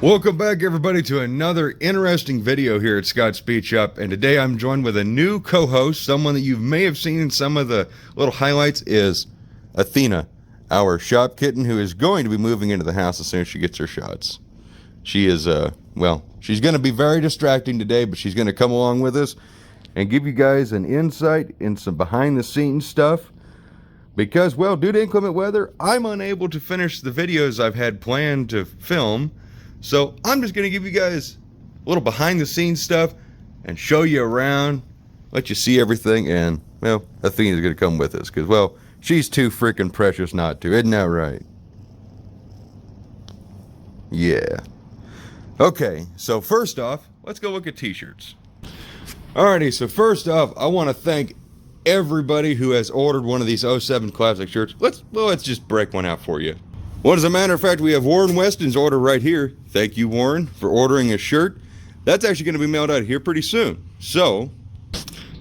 Welcome back, everybody, to another interesting video here at Scott's Speed Shop. And today I'm joined with a new co-host, someone that you may have seen in some of the little highlights, is Athena, our shop kitten, who is going to be moving into the house as soon as she gets her shots. She is, well, she's going to be very distracting today, but she's going to come along with us and give you guys an insight in some behind-the-scenes stuff. Because, well, due to inclement weather, I'm unable to finish the videos I've had planned to film. So I'm just going to give you guys a little behind the scenes stuff and show you around, let you see everything, and, well, Athena's going to come with us because, well, she's too freaking precious not to. Isn't that right? Yeah. Okay, so first off, let's go look at t-shirts. Alrighty, so first off, I want to thank everybody who has ordered one of these 07 classic shirts. Let's just break one out for you. Well, as a matter of fact, we have Warren Weston's order right here. Thank you, Warren, for ordering a shirt. That's actually going to be mailed out here pretty soon. So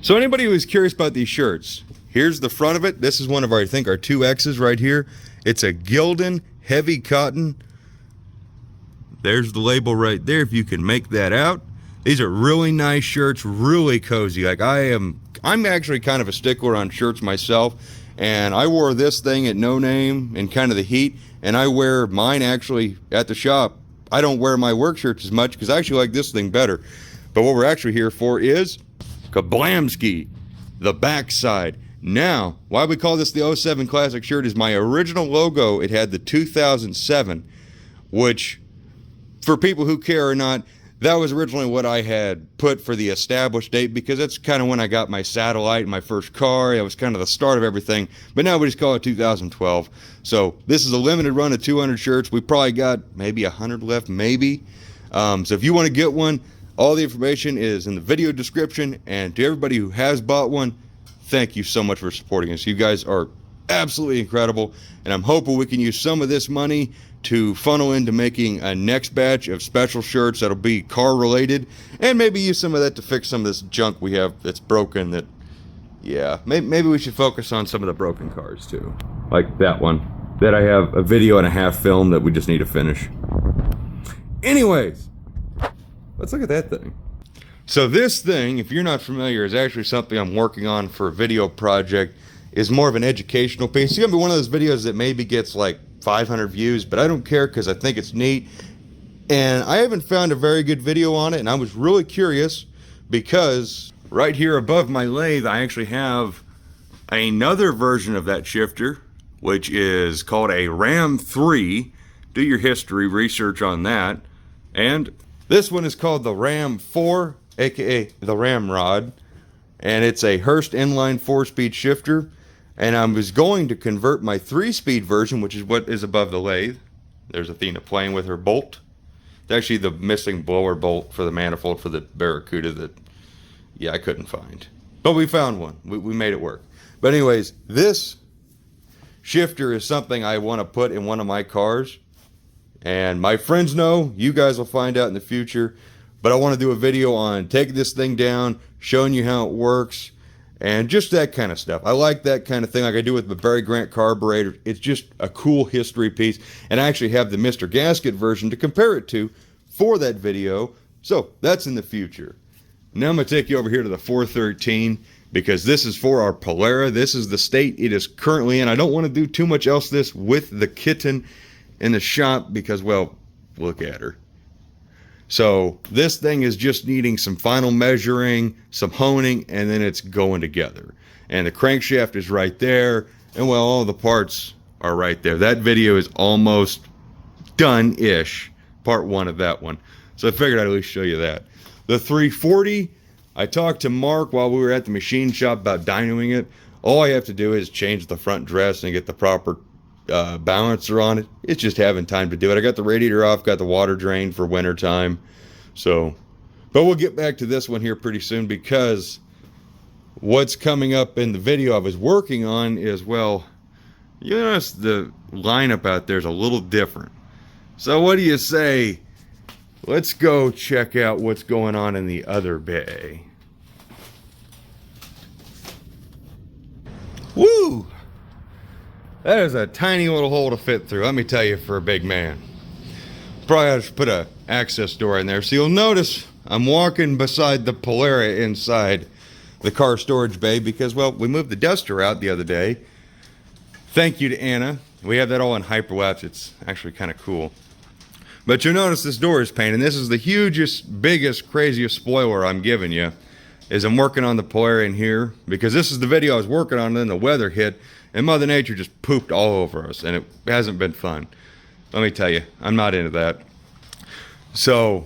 anybody who is curious about these shirts, here's the front of it. This is one of our, I think, our 2X's right here. It's a Gildan heavy cotton. There's the label right there, if you can make that out. These are really nice shirts, really cozy. Like I'm actually kind of a stickler on shirts myself. And I wore this thing at No Name in kind of the heat, and I wear mine actually at the shop. I don't wear my work shirts as much because I actually like this thing better. But what we're actually here for is Kablamski, the backside. Now, why we call this the 07 Classic shirt is my original logo. It had the 2007, which, for people who care or not, that was originally what I had put for the established date because that's kind of when I got my satellite and my first car. That was kind of the start of everything. But now we just call it 2012. So this is a limited run of 200 shirts. We probably got maybe 100 left, maybe. So if you want to get one, all the information is in the video description. And to everybody who has bought one, thank you so much for supporting us. You guys are absolutely incredible. And I'm hoping we can use some of this money to funnel into making a next batch of special shirts that'll be car related, and maybe use some of that to fix some of this junk we have that's broken. That, yeah, maybe we should focus on some of the broken cars too, like that one that I have a video and a half film that we just need to finish. Anyways, let's look at that thing. So this thing, if you're not familiar, is actually something I'm working on for a video project. Is more of an educational piece. It's gonna be one of those videos that maybe gets like 500 views, but I don't care because I think it's neat. And I haven't found a very good video on it, and I was really curious because right here above my lathe, I actually have another version of that shifter, which is called a Ram 3. Do your history research on that. And this one is called the Ram 4, aka the Ramrod, and it's a Hurst inline 4-speed shifter. And I was going to convert my 3-speed version, which is what is above the lathe. There's Athena playing with her bolt. It's actually the missing blower bolt for the manifold for the Barracuda that, yeah, I couldn't find. But we found one. We made it work. But anyways, this shifter is something I want to put in one of my cars. And my friends know. You guys will find out in the future. But I want to do a video on taking this thing down, showing you how it works, and just that kind of stuff. I like that kind of thing, like I do with the Barry Grant carburetor. It's just a cool history piece. And I actually have the Mr. Gasket version to compare it to for that video. So that's in the future. Now I'm going to take you over here to the 413 because this is for our Polara. This is the state it is currently in. I don't want to do too much else this with the kitten in the shop because, well, look at her. So this thing is just needing some final measuring, some honing, and then it's going together. And the crankshaft is right there, and well, all the parts are right there. That video is almost done-ish, part one of that one. So I figured I'd at least show you that. The 340, I talked to Mark while we were at the machine shop about dynoing it. All I have to do is change the front dress and get the proper balancer on it. It's just having time to do it. I got the radiator off, got the water drain for winter time. So, but we'll get back to this one here pretty soon because what's coming up in the video I was working on is, well, you notice the lineup out there is a little different. So what do you say? Let's go check out what's going on in the other bay. Woo! That is a tiny little hole to fit through, let me tell you, for a big man. Probably ought to put a access door in there. So you'll notice I'm walking beside the Polara inside the car storage bay because, well, we moved the duster out the other day. Thank you to Anna. We have that all in hyperlapse. It's actually kind of cool. But you'll notice this door is painted. This is the hugest, biggest, craziest spoiler I'm giving you. Is I'm working on the Polara in here because this is the video I was working on, and then the weather hit and Mother Nature just pooped all over us, and it hasn't been fun. Let me tell you, I'm not into that. So,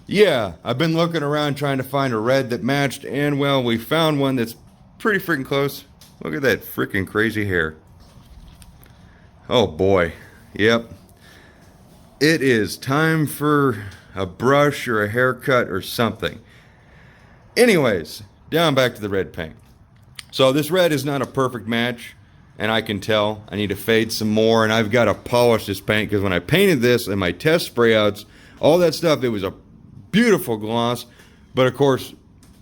yeah, I've been looking around trying to find a red that matched, and well, we found one that's pretty freaking close. Look at that freaking crazy hair. Oh boy, yep. It is time for a brush or a haircut or something. Anyways, down back to the red paint. So this red is not a perfect match, and I can tell. I need to fade some more, and I've got to polish this paint because when I painted this and my test spray outs, all that stuff, it was a beautiful gloss, but of course,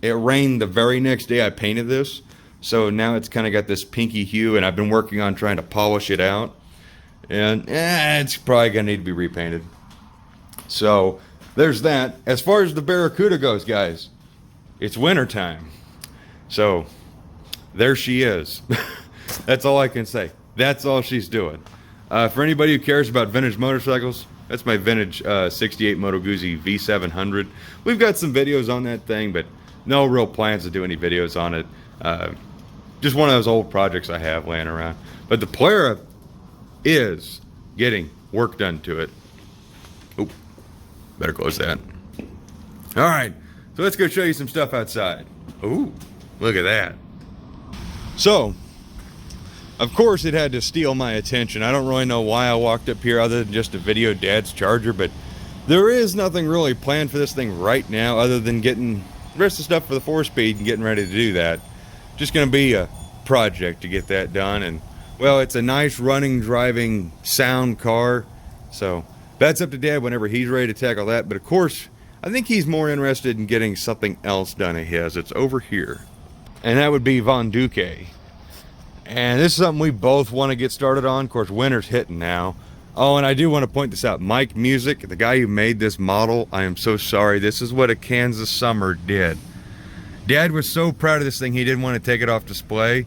it rained the very next day I painted this, so now it's kind of got this pinky hue, and I've been working on trying to polish it out, and it's probably going to need to be repainted. So, there's that. As far as the Barracuda goes, guys, it's winter time. So, there she is. That's all I can say. That's all she's doing. For anybody who cares about vintage motorcycles, that's my vintage 68 Moto Guzzi V700. We've got some videos on that thing, but no real plans to do any videos on it. Just one of those old projects I have laying around. But the Polara is getting work done to it. Oop, better close that. All right, so let's go show you some stuff outside. Ooh, look at that. So, of course it had to steal my attention. I don't really know why I walked up here other than just to video Dad's Charger, but there is nothing really planned for this thing right now other than getting the rest of the stuff for the 4-speed and getting ready to do that. Just gonna be a project to get that done, and well, it's a nice running, driving, sound car, so that's up to Dad whenever he's ready to tackle that. But of course, I think he's more interested in getting something else done of his. It's over here, and that would be Von Duque. And this is something we both want to get started on. Of course, winter's hitting now. Oh, and I do want to point this out. Mike Music, the guy who made this model, I am so sorry. This is what a Kansas summer did. Dad was so proud of this thing, he didn't want to take it off display.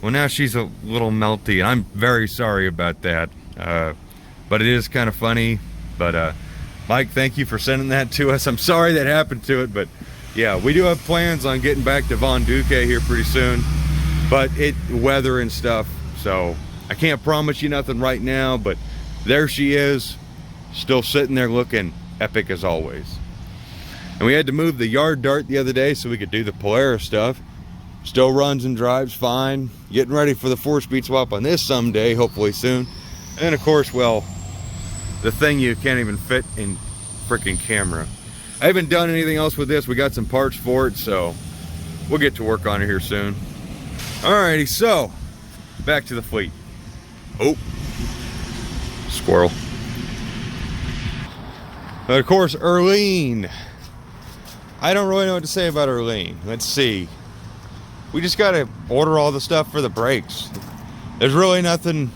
Well, now she's a little melty, and I'm very sorry about that. But it is kind of funny. But Mike, thank you for sending that to us. I'm sorry that happened to it, but yeah, we do have plans on getting back to Von Duque here pretty soon. But weather and stuff, so I can't promise you nothing right now, but there she is, still sitting there looking epic as always. And we had to move the yard dart the other day so we could do the Polara stuff. Still runs and drives fine. Getting ready for the 4-speed swap on this someday, hopefully soon. And of course, well, the thing you can't even fit in freaking camera. I haven't done anything else with this. We got some parts for it, so we'll get to work on it here soon. Alrighty, so back to the fleet. Oh, squirrel. But of course, Erlene. I don't really know what to say about Erlene. Let's see. We just gotta order all the stuff for the brakes. There's really nothing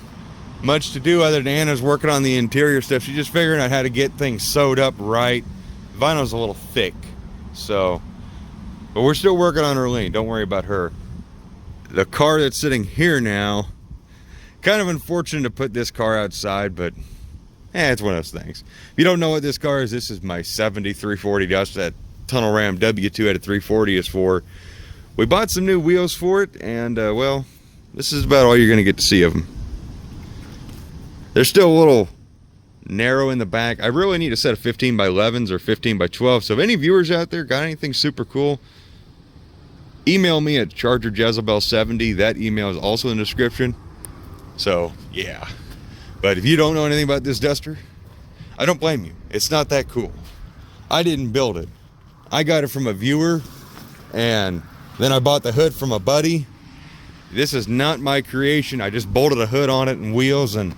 much to do other than Anna's working on the interior stuff. She's just figuring out how to get things sewed up right. Vinyl's a little thick, so. But we're still working on Erlene. Don't worry about her. The car that's sitting here now, kind of unfortunate to put this car outside, but it's one of those things. If you don't know what this car is, this is my 70 340 Dust that Tunnel Ram W2 at a 340 is for. We bought some new wheels for it, and well, this is about all you're going to get to see of them. They're still a little narrow in the back. I really need a set of 15 by 11s or 15 by 12. So if any viewers out there got anything super cool, email me at ChargerJezebel70. That email is also in the description. So, yeah. But if you don't know anything about this Duster, I don't blame you. It's not that cool. I didn't build it. I got it from a viewer, and then I bought the hood from a buddy. This is not my creation. I just bolted a hood on it and wheels, and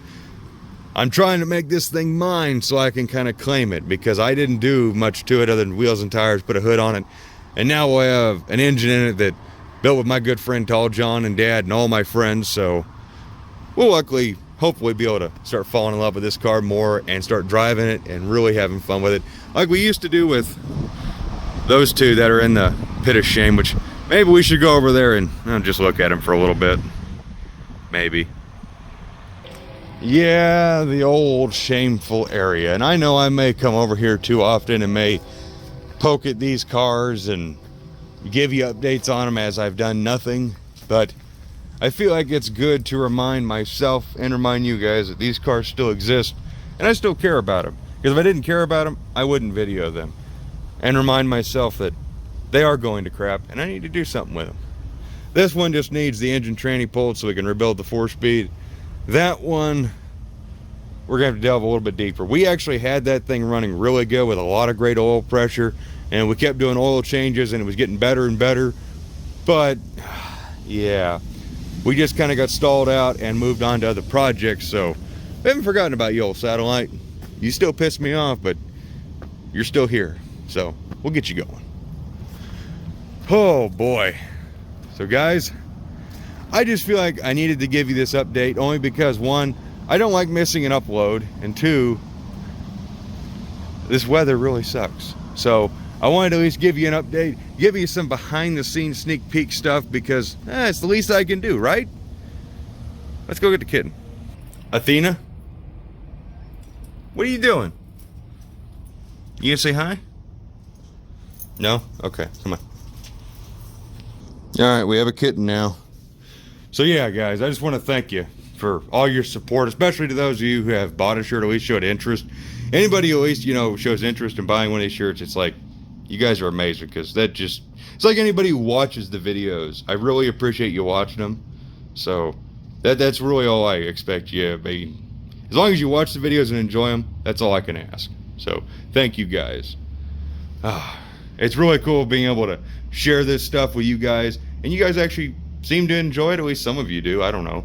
I'm trying to make this thing mine so I can kind of claim it, because I didn't do much to it other than wheels and tires, put a hood on it. And now I have an engine in it that built with my good friend Tall John and Dad and all my friends, so we'll hopefully hopefully be able to start falling in love with this car more and start driving it and really having fun with it, like we used to do with those two that are in the pit of shame, which maybe we should go over there and just look at them for a little bit. Maybe. Yeah, the old shameful area. And I know I may come over here too often and may poke at these cars and give you updates on them as I've done nothing, but I feel like it's good to remind myself and remind you guys that these cars still exist and I still care about them. Because if I didn't care about them, I wouldn't video them. And remind myself that they are going to crap and I need to do something with them. This one just needs the engine tranny pulled so we can rebuild the 4-speed. That one, we're gonna have to delve a little bit deeper. We actually had that thing running really good with a lot of great oil pressure, and we kept doing oil changes and it was getting better and better. But yeah, we just kind of got stalled out and moved on to other projects. So we haven't forgotten about you, old satellite. You still piss me off, but you're still here. So we'll get you going. Oh boy. So guys, I just feel like I needed to give you this update only because, one, I don't like missing an upload, and two, this weather really sucks. So I wanted to at least give you an update, give you some behind the scenes sneak peek stuff, because it's the least I can do, right? Let's go get the kitten. Athena? What are you doing? You gonna say hi? No? Okay, come on. All right, we have a kitten now. So yeah, guys, I just want to thank you for all your support, especially to those of you who have bought a shirt, at least showed interest. Anybody who at least, shows interest in buying one of these shirts, it's like, you guys are amazing, because that just, it's like anybody who watches the videos. I really appreciate you watching them. So that's really all I expect you. I mean, as long as you watch the videos and enjoy them, that's all I can ask. So thank you guys. It's really cool being able to share this stuff with you guys, and you guys actually seem to enjoy it. At least some of you do. I don't know,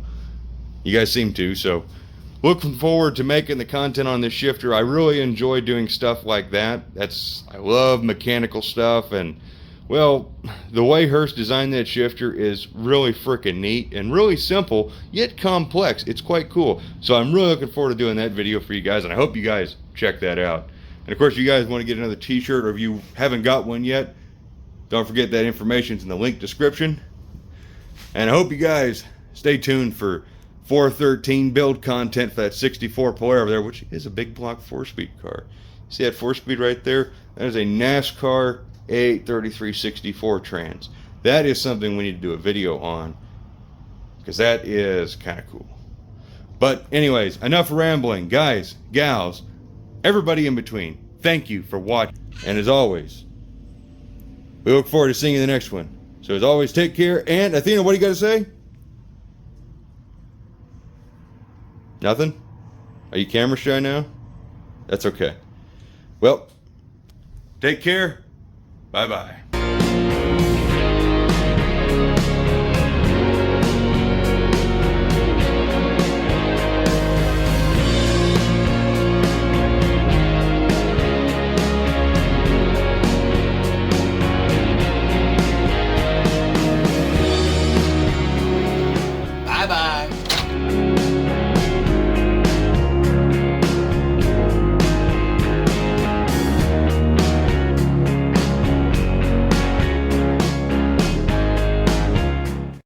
you guys seem to. So looking forward to making the content on this shifter. I really enjoy doing stuff like that. I love mechanical stuff, and well, the way Hurst designed that shifter is really freaking neat and really simple yet complex. It's quite cool. So I'm really looking forward to doing that video for you guys, and I hope you guys check that out. And of course, if you guys want to get another t-shirt, or if you haven't got one yet, don't forget that information's in the link description. And I hope you guys stay tuned for 413 build content for that 64 Polaire over there, which is a big block 4-speed car. See that 4-speed right there? That is a NASCAR A3364 trans. That is something we need to do a video on, because that is kind of cool. But anyways, enough rambling. Guys, gals, everybody in between, thank you for watching. And as always, we look forward to seeing you in the next one. So as always, take care. And Athena, what do you got to say? Nothing? Are you camera shy now? That's okay. Well, take care. Bye-bye.